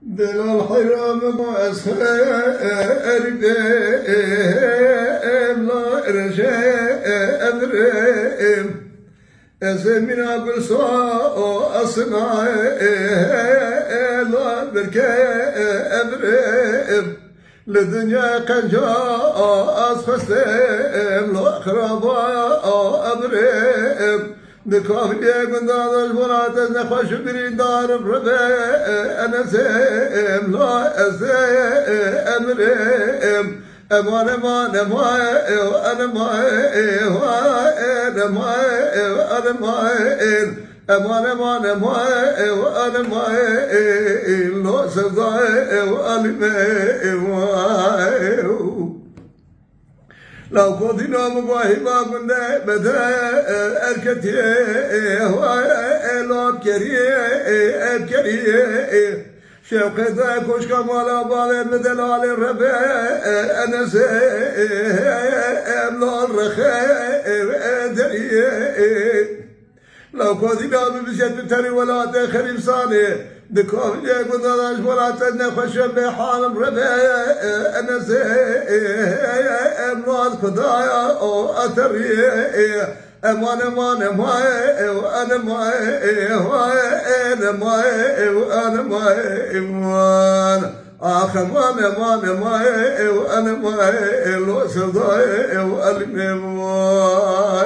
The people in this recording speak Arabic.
دل الحرام وأسهر بهم لا إرجاء أبرم أزمن أقول سواء أصنع لا بركاء أبرم للدنيا قد جاء أسخسم لا خراباء أبرم نكاف ليك من دار الفرات نخش بري دار الرباء أنا سيم لا أسيم ريم أمان أمان أمان أنا ما أنا ما أنا ما أمان أمان أمان أنا ما لا سزاء وأنا ما لو قضينا مواهبا من بدا الكتيه والاب كريه شوق ذا كوش كمالا بالين مثل على الربع انا سيم لا الرخاء دريه لو قضينا بمشيت بتري ولا تاخر انساني دكوف ليك وضلاش ولا تنخش بحال الربع انا سيم لا القضايا او اتري امان امان انا ما انا ما انا ما امان اخ امان امان انا ما لو صداي وانا ما